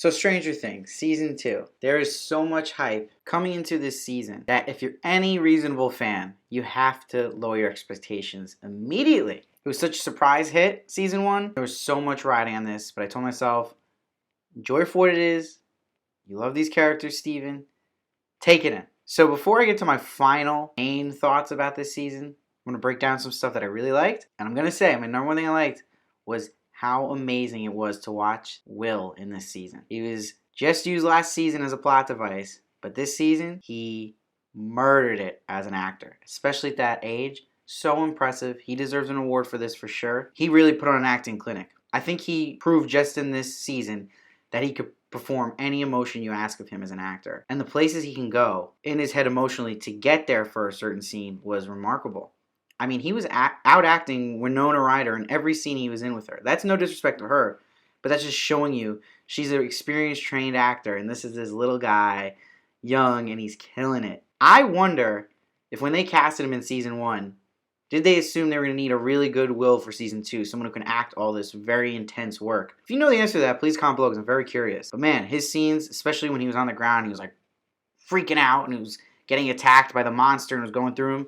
So Stranger Things, Season 2. There is so much hype coming into this season that if you're any reasonable fan, you have to lower your expectations immediately. It was such a surprise hit, Season 1. There was so much riding on this, but I told myself, enjoy it for what it is. You love these characters, Steven. Take it in. So before I get to my final main thoughts about this season, I'm going to break down some stuff that I really liked. And I'm going to say, my number one thing I liked was how amazing it was to watch Will in this season. He was just used last season as a plot device, but this season, he murdered it as an actor, especially at that age. So impressive. He deserves an award for this for sure. He really put on an acting clinic. I think he proved just in this season that he could perform any emotion you ask of him as an actor. And the places he can go in his head emotionally to get there for a certain scene was remarkable. I mean, he was out-acting Winona Ryder in every scene he was in with her. That's no disrespect to her, but that's just showing you she's an experienced, trained actor, and this is this little guy, young, and he's killing it. I wonder if when they casted him in Season 1, did they assume they were going to need a really good Will for Season 2, someone who can act all this very intense work? If you know the answer to that, please comment below because I'm very curious. But man, his scenes, especially when he was on the ground, he was like freaking out and he was getting attacked by the monster and was going through him.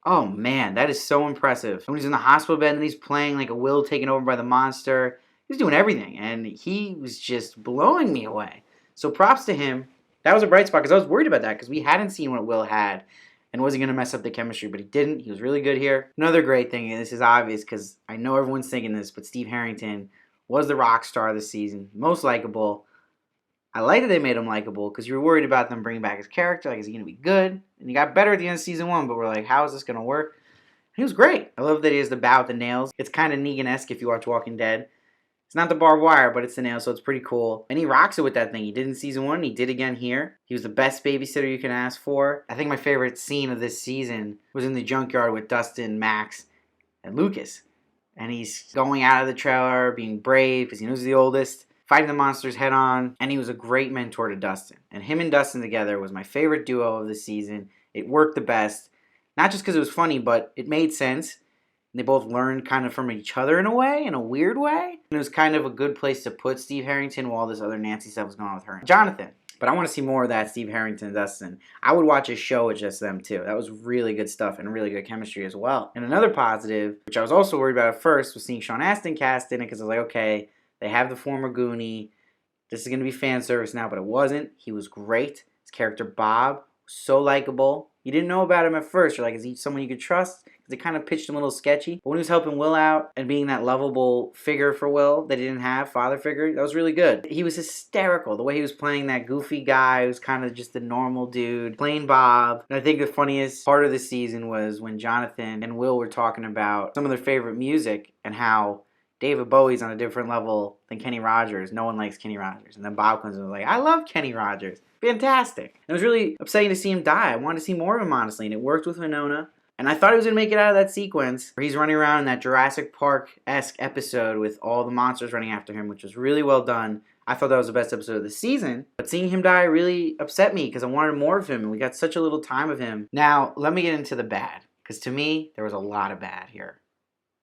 Oh man, that is so impressive. When he's in the hospital bed and he's playing like a Will taken over by the monster, he's doing everything and he was just blowing me away. So props to him. That was a bright spot because I was worried about that because we hadn't seen what Will had and was he going to mess up the chemistry, but he didn't. He was really good here. Another great thing, and this is obvious because I know everyone's thinking this, but Steve Harrington was the rock star this season, most likable. I like that they made him likable because you were worried about them bringing back his character. Like, is he going to be good? And he got better at the end of Season 1, but we're like, how is this going to work? He was great. I love that he has the bow with the nails. It's kind of Negan-esque if you watch Walking Dead. It's not the barbed wire, but it's the nails, so it's pretty cool. And he rocks it with that thing. He did in Season 1, and he did again here. He was the best babysitter you can ask for. I think my favorite scene of this season was in the junkyard with Dustin, Max, and Lucas. And he's going out of the trailer, being brave, because he knows he's the oldest, fighting the monsters head on, and he was a great mentor to Dustin. And him and Dustin together was my favorite duo of the season. It worked the best. Not just because it was funny, but it made sense. And they both learned kind of from each other in a way, in a weird way. And it was kind of a good place to put Steve Harrington while this other Nancy stuff was going on with her and Jonathan. But I want to see more of that Steve Harrington and Dustin. I would watch a show with just them too. That was really good stuff and really good chemistry as well. And another positive, which I was also worried about at first, was seeing Sean Astin cast in it because I was like, okay, they have the former Goonie. This is going to be fan service now, but it wasn't. He was great. His character, Bob, was so likable. You didn't know about him at first. You're like, is he someone you could trust? Because they kind of pitched him a little sketchy. But when he was helping Will out and being that lovable figure for Will that he didn't have, father figure, that was really good. He was hysterical. The way he was playing that goofy guy who's kind of just the normal dude, playing Bob. And I think the funniest part of the season was when Jonathan and Will were talking about some of their favorite music and how David Bowie's on a different level than Kenny Rogers. No one likes Kenny Rogers. And then Bob comes and was like, I love Kenny Rogers. Fantastic. It was really upsetting to see him die. I wanted to see more of him, honestly. And it worked with Winona. And I thought he was going to make it out of that sequence where he's running around in that Jurassic Park-esque episode with all the monsters running after him, which was really well done. I thought that was the best episode of the season. But seeing him die really upset me because I wanted more of him. And we got such a little time of him. Now, let me get into the bad. Because to me, there was a lot of bad here.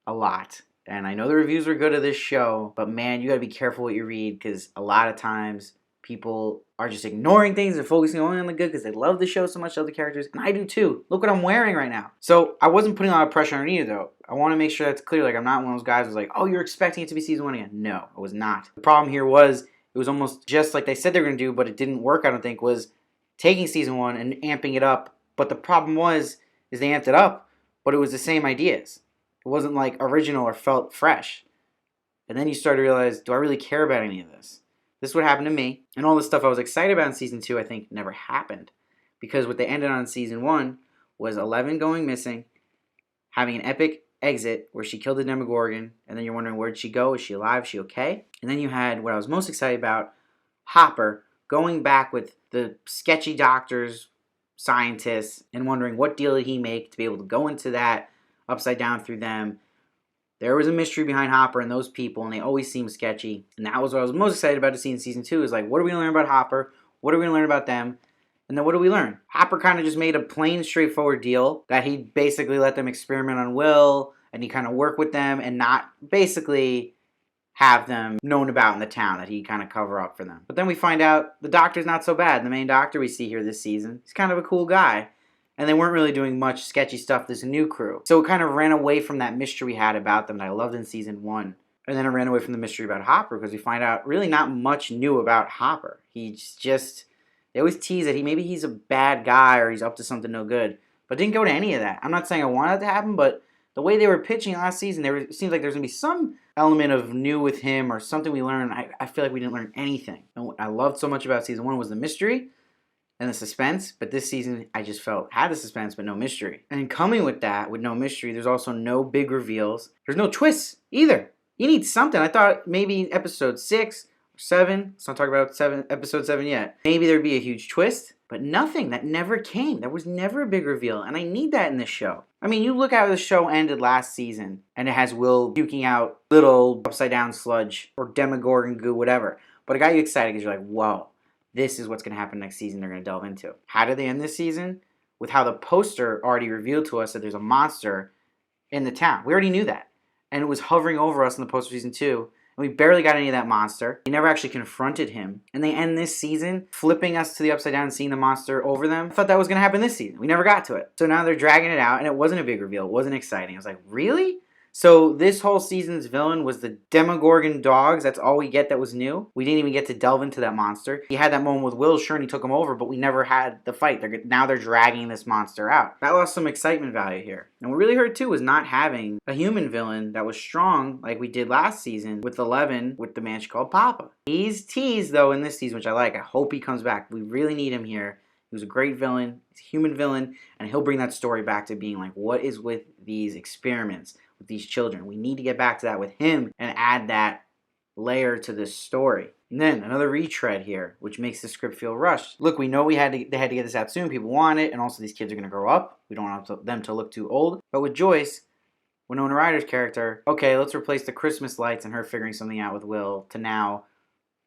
A lot. And I know the reviews are good of this show, but man, you gotta be careful what you read because a lot of times people are just ignoring things and focusing only on the good because they love the show so much, love the characters, and I do too. Look what I'm wearing right now. So I wasn't putting a lot of pressure on either though. I want to make sure that's clear. Like I'm not one of those guys who's like, oh, you're expecting it to be Season 1 again. No, I was not. The problem here was it was almost just like they said they were gonna do, but it didn't work, I don't think, was taking Season 1 and amping it up. But the problem is they amped it up, but it was the same ideas. It wasn't like original or felt fresh. And then you start to realize, do I really care about any of this? This is what happened to me. And all the stuff I was excited about in Season 2, I think, never happened. Because what they ended on in Season 1 was 11 going missing, having an epic exit where she killed the Demogorgon, and then you're wondering, where'd she go? Is she alive? Is she okay? And then you had what I was most excited about, Hopper going back with the sketchy doctors, scientists, and wondering what deal did he make to be able to go into that upside down through them. There was a mystery behind Hopper and those people, and they always seemed sketchy. And that was what I was most excited about to see in Season 2, is like, what are we going to learn about Hopper? What are we going to learn about them? And then what do we learn? Hopper kind of just made a plain, straightforward deal that he basically let them experiment on Will, and he kind of work with them and not basically have them known about in the town, that he'd kind of cover up for them. But then we find out the doctor's not so bad. The main doctor we see here this season, he's kind of a cool guy. And they weren't really doing much sketchy stuff, this new crew. So it kind of ran away from that mystery we had about them that I loved in season 1. And then it ran away from the mystery about Hopper, because we find out really not much new about Hopper. He's just, they always tease that maybe he's a bad guy or he's up to something no good. But didn't go to any of that. I'm not saying I wanted it to happen, but the way they were pitching last season, it seems like there's going to be some element of new with him or something we learned. I feel like we didn't learn anything. And what I loved so much about season 1 was the mystery and the suspense, but this season I just felt had the suspense but no mystery. And coming with that, with no mystery, there's also no big reveals. There's no twists either. You need something. I thought maybe episode 6 or 7, let's not talk about episode 7 yet, maybe there'd be a huge twist, but nothing. That never came. There was never a big reveal, and I need that in this show. I mean, you look how the show ended last season, and it has Will puking out little upside down sludge or Demogorgon goo, whatever, but it got you excited because you're like, whoa, this is what's going to happen next season they're going to delve into. How did they end this season? With how the poster already revealed to us that there's a monster in the town. We already knew that. And it was hovering over us in the poster season 2. And we barely got any of that monster. We never actually confronted him. And they end this season flipping us to the upside down and seeing the monster over them. I thought that was going to happen this season. We never got to it. So now they're dragging it out, and it wasn't a big reveal. It wasn't exciting. I was like, really? So this whole season's villain was the Demogorgon dogs. That's all we get that was new. We didn't even get to delve into that monster. He had that moment with Will, sure, and he took him over, but we never had the fight. Now they're dragging this monster out. That lost some excitement value here. And what really hurt, too, was not having a human villain that was strong like we did last season with 11 with the man she called Papa. He's teased, though, in this season, which I like. I hope he comes back. We really need him here. He was a great villain. He's a human villain, and he'll bring that story back to being like, what is with these experiments with these children? We need to get back to that with him and add that layer to this story. And then another retread here, which makes the script feel rushed. Look, we know they had to get this out soon. People want it, and also these kids are going to grow up. We don't want them to look too old. But with Joyce, Winona Ryder's character, okay, let's replace the Christmas lights and her figuring something out with Will to now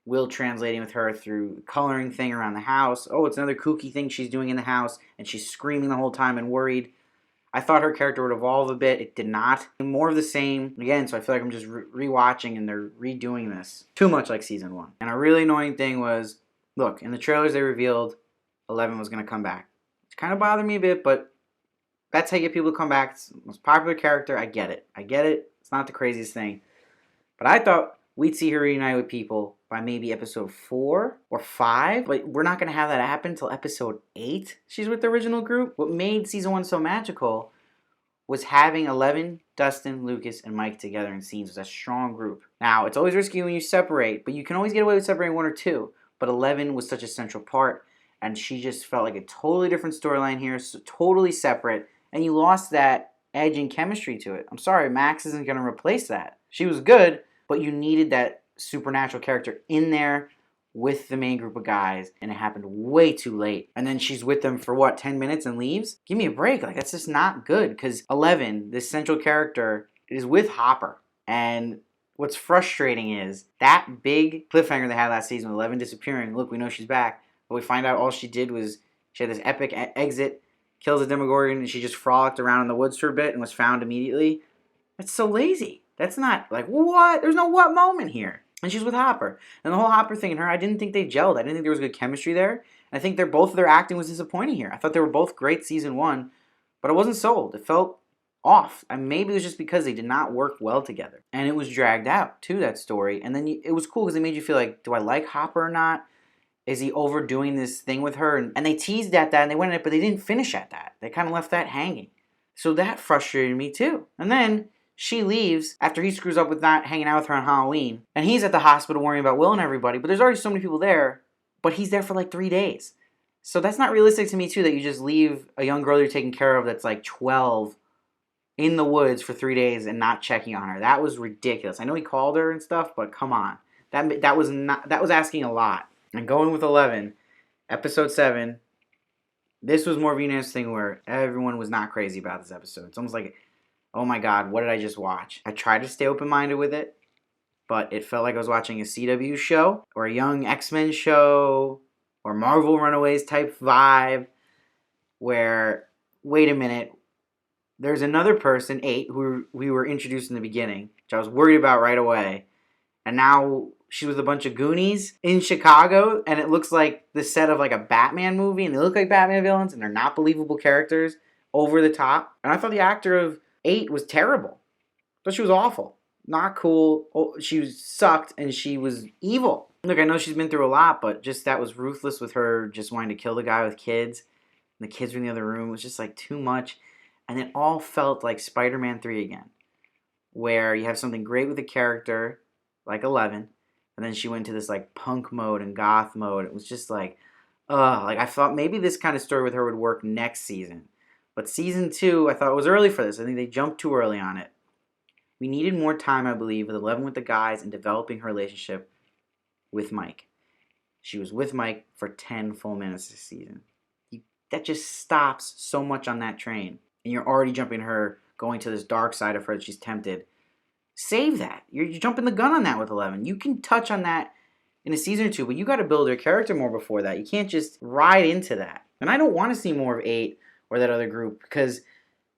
Will translating with her through the coloring thing around the house. Oh, it's another kooky thing she's doing in the house, and she's screaming the whole time and worried. I thought her character would evolve a bit. It did not. More of the same. Again, so I feel like I'm just rewatching and they're redoing this. Too much like season 1. And a really annoying thing was, look, in the trailers they revealed 11 was going to come back. It kind of bothered me a bit, but that's how you get people to come back. It's the most popular character. I get it. It's not the craziest thing. But I thought we'd see her reunite with people by maybe episode 4 or 5. But we're not going to have that happen until episode 8. She's with the original group. What made season 1 so magical was having 11, Dustin, Lucas, and Mike together in scenes. It was a strong group. Now, it's always risky when you separate, but you can always get away with separating 1 or 2. But 11 was such a central part, and she just felt like a totally different storyline here, so totally separate, and you lost that edge and chemistry to it. I'm sorry, Max isn't going to replace that. She was good, but you needed that supernatural character in there with the main group of guys, and it happened way too late. And then she's with them for what, 10 minutes and leaves? Give me a break. Like, that's just not good, because 11, this central character, is with Hopper. And what's frustrating is that big cliffhanger they had last season with 11 disappearing. Look, we know she's back, but we find out all she did was she had this epic exit, kills a Demogorgon, and she just frolicked around in the woods for a bit and was found immediately. That's so lazy. That's not, like, what? There's no what moment here. And she's with Hopper. And the whole Hopper thing and her, I didn't think they gelled. I didn't think there was good chemistry there. And I think both of their acting was disappointing here. I thought they were both great season 1, but I wasn't sold. It felt off. And maybe it was just because they did not work well together. And it was dragged out, too, that story. And then it was cool because it made you feel like, do I like Hopper or not? Is he overdoing this thing with her? And they teased at that and they went at it, but they didn't finish at that. They kind of left that hanging. So that frustrated me, too. And then she leaves after he screws up with not hanging out with her on Halloween. And he's at the hospital worrying about Will and everybody. But there's already so many people there. But he's there for like 3 days. So that's not realistic to me, too, that you just leave a young girl you're taking care of that's like 12 in the woods for 3 days and not checking on her. That was ridiculous. I know he called her and stuff, but come on. That was asking a lot. And going with 11, episode 7, this was more of a unanimous thing where everyone was not crazy about this episode. It's almost like, oh my God, what did I just watch? I tried to stay open-minded with it, but it felt like I was watching a CW show or a young X-Men show or Marvel Runaways type vibe where, wait a minute, there's another person, 8, who we were introduced in the beginning, which I was worried about right away, And now she's with a bunch of Goonies in Chicago, and it looks like the set of like a Batman movie, and they look like Batman villains, and they're not believable characters, over the top. And I thought the actor of 8 was terrible. But she was awful. Not cool. Oh, she sucked, and she was evil. Look, I know she's been through a lot, but just that was ruthless with her just wanting to kill the guy with kids. And the kids were in the other room. It was just like too much. And it all felt like Spider-Man 3 again, where you have something great with a character like 11, and then she went to this like punk mode and goth mode. It was just like I thought maybe this kind of story with her would work next season. But season 2, I thought it was early for this. I think they jumped too early on it. We needed more time, I believe, with 11 with the guys and developing her relationship with Mike. She was with Mike for 10 full minutes this season. That just stops so much on that train. And you're already jumping her, going to this dark side of her that she's tempted. Save that. You're jumping the gun on that with 11. You can touch on that in a season or two, but you got to build her character more before that. You can't just ride into that. And I don't want to see more of 8 or that other group, because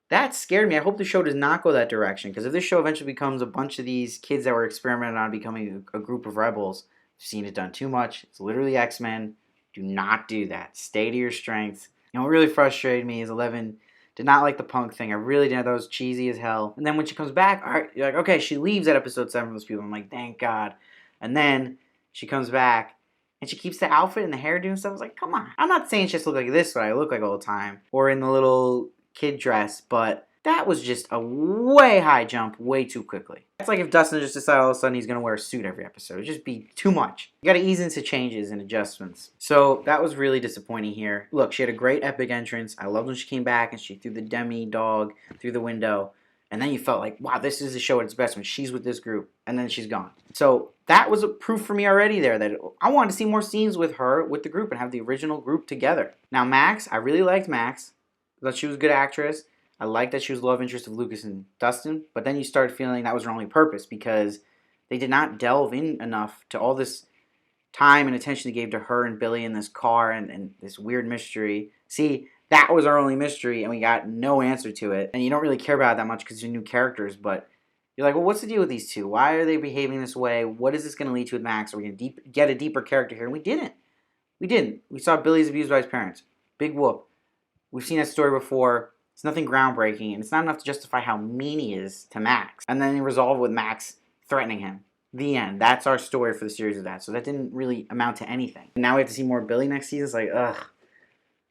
that scared me. I hope the show does not go that direction, because if this show eventually becomes a bunch of these kids that were experimenting on becoming a group of rebels, I've seen it done too much. It's literally X-Men. Do not do that. Stay to your strengths. What really frustrated me is 11 did not like the punk thing. I really did. That was cheesy as hell. And then when she comes back, all right, you're like, okay, she leaves at episode 7 with those people. I'm like, thank God. And then she comes back, and she keeps the outfit and the hairdo and stuff. I was like, come on. I'm not saying she has to look like this, what I look like all the time, or in the little kid dress, but that was just a way high jump way too quickly. It's like if Dustin just decided all of a sudden he's going to wear a suit every episode. It'd just be too much. You got to ease into changes and adjustments. So that was really disappointing here. Look, she had a great epic entrance. I loved when she came back and she threw the demi dog through the window. And then you felt like, wow, this is the show at its best when she's with this group. And then she's gone. So that was a proof for me already there that I wanted to see more scenes with her, with the group, and have the original group together. Now, Max, I really liked Max. I thought she was a good actress. I liked that she was love interest of Lucas and Dustin. But then you started feeling that was her only purpose, because they did not delve in enough to all this time and attention they gave to her and Billy in this car and this weird mystery. See, that was our only mystery, and we got no answer to it. And you don't really care about it that much because they're new characters, but you're like, well, what's the deal with these two? Why are they behaving this way? What is this going to lead to with Max? Are we going to get a deeper character here? And we didn't. We didn't. We saw Billy's abused by his parents. Big whoop. We've seen that story before. It's nothing groundbreaking, and it's not enough to justify how mean he is to Max. And then they resolve with Max threatening him. The end. That's our story for the series of that. So that didn't really amount to anything. And now we have to see more Billy next season. It's like, ugh.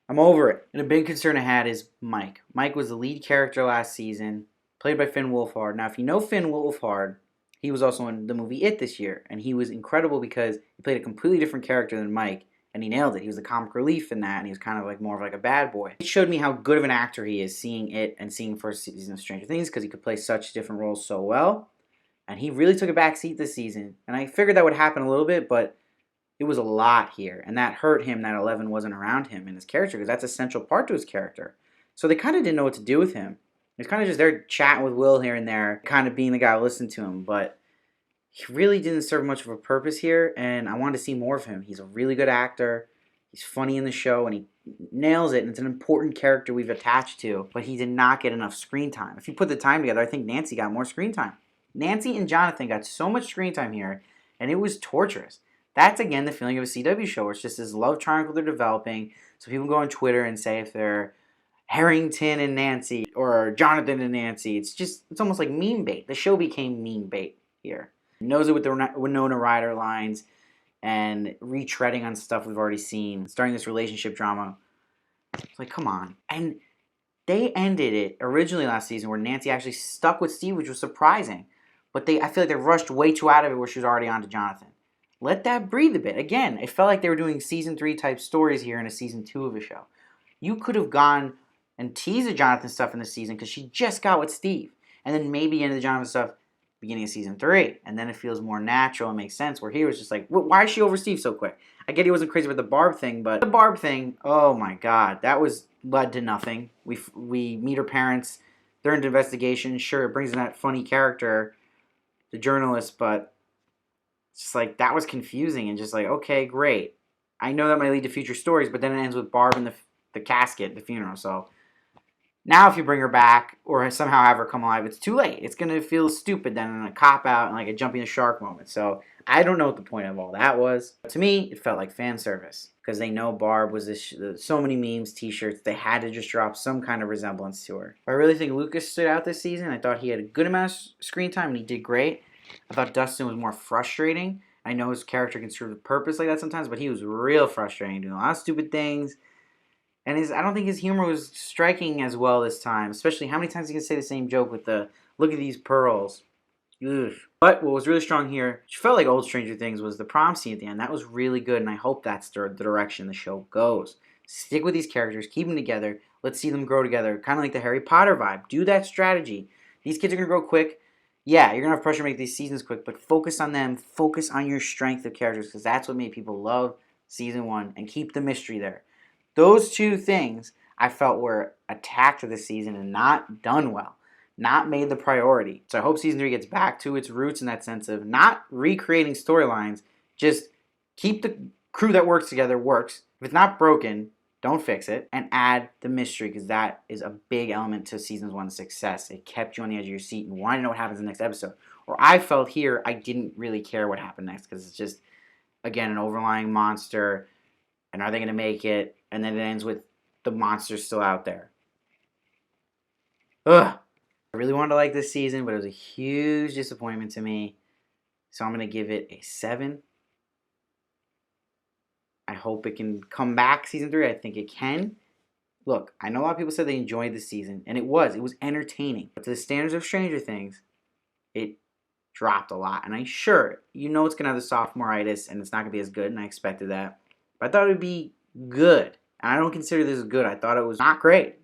I'm over it. And a big concern I had is Mike. Mike was the lead character last season, played by Finn Wolfhard. Now, if you know Finn Wolfhard, he was also in the movie It this year. And he was incredible because he played a completely different character than Mike. And he nailed it. He was the comic relief in that, and he was kind of like more of like a bad boy. It showed me how good of an actor he is, seeing It and seeing first season of Stranger Things, because he could play such different roles so well. And he really took a back seat this season. And I figured that would happen a little bit, but it was a lot here. And that hurt him that 11 wasn't around him in his character, because that's a central part to his character. So they kind of didn't know what to do with him. He was kind of just there chatting with Will here and there, kind of being the guy who listened to him. But he really didn't serve much of a purpose here, and I wanted to see more of him. He's a really good actor. He's funny in the show, and he nails it, and it's an important character we've attached to, but he did not get enough screen time. If you put the time together, I think Nancy got more screen time. Nancy and Jonathan got so much screen time here, and it was torturous. That's, again, the feeling of a CW show, where it's just this love triangle they're developing, so people go on Twitter and say if they're Harrington and Nancy, or Jonathan and Nancy, it's almost like meme bait. The show became meme bait here. It knows it with the Winona Ryder lines, and retreading on stuff we've already seen, starting this relationship drama. It's like, come on. And they ended it originally last season where Nancy actually stuck with Steve, which was surprising. But I feel like they rushed way too out of it where she was already on to Jonathan. Let that breathe a bit. Again, it felt like they were doing season 3 type stories here in a season 2 of a show. You could have gone and teased the Jonathan stuff in the season because she just got with Steve. And then maybe into the Jonathan stuff beginning of season 3, and then it feels more natural and makes sense, where he was just like, why is she over Steve so quick? I get he wasn't crazy with the Barb thing, but the Barb thing, oh my god, that was led to nothing. We meet her parents, they're into investigation, sure, it brings in that funny character, the journalist, but it's just like, that was confusing, and just like, okay, great. I know that might lead to future stories, but then it ends with Barb in the casket, the funeral, so Now, if you bring her back or somehow have her come alive, it's too late. It's going to feel stupid then and a cop out and like a jumping the shark moment. So I don't know what the point of all that was. But to me, it felt like fan service because they know Barb was this, so many memes, t-shirts. They had to just drop some kind of resemblance to her. But I really think Lucas stood out this season. I thought he had a good amount of screen time and he did great. I thought Dustin was more frustrating. I know his character can serve a purpose like that sometimes, but he was real frustrating, doing a lot of stupid things. And I don't think his humor was striking as well this time. Especially how many times he can say the same joke with the, look at these pearls. Ugh. But what was really strong here, which felt like old Stranger Things, was the prom scene at the end. That was really good, and I hope that's the direction the show goes. Stick with these characters, keep them together, let's see them grow together. Kind of like the Harry Potter vibe. Do that strategy. These kids are going to grow quick. Yeah, you're going to have pressure to make these seasons quick, but focus on them. Focus on your strength of characters, because that's what made people love season 1, and keep the mystery there. Those two things I felt were attacked this season and not done well, not made the priority. So I hope season 3 gets back to its roots in that sense of not recreating storylines, just keep the crew that works together works. If it's not broken, don't fix it, and add the mystery, because that is a big element to season 1's success. It kept you on the edge of your seat and wanted to know what happens in the next episode. Or I felt here I didn't really care what happened next, because it's just, again, an overlying monster. And are they going to make it? And then it ends with the monster's still out there. Ugh. I really wanted to like this season, but it was a huge disappointment to me. So I'm going to give it a 7. I hope it can come back season 3. I think it can. Look, I know a lot of people said they enjoyed the season, and it was entertaining. But to the standards of Stranger Things, it dropped a lot. And sure, you know it's going to have the sophomore-itis, and it's not going to be as good, and I expected that. But I thought it would be good. And I don't consider this good. I thought it was not great.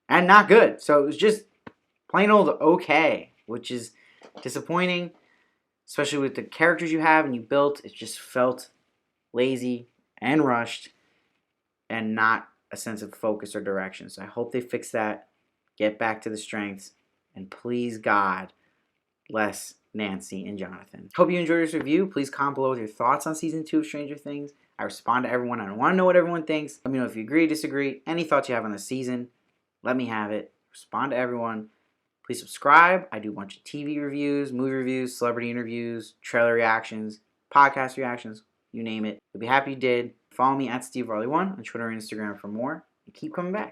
And not good. So it was just plain old okay. Which is disappointing. Especially with the characters you have and you built. It just felt lazy and rushed. And not a sense of focus or direction. So I hope they fix that. Get back to the strengths. And please God, less Nancy and Jonathan. Hope you enjoyed this review. Please comment below with your thoughts on season 2 of Stranger Things. I respond to everyone. I want to know what everyone thinks. Let me know if you agree, disagree, any thoughts you have on the season. Let me have it. Respond to everyone. Please subscribe. I do a bunch of TV reviews, movie reviews, celebrity interviews, trailer reactions, podcast reactions, you name it. I'd be happy you did. Follow me at Varley1 on Twitter and Instagram for more. And keep coming back.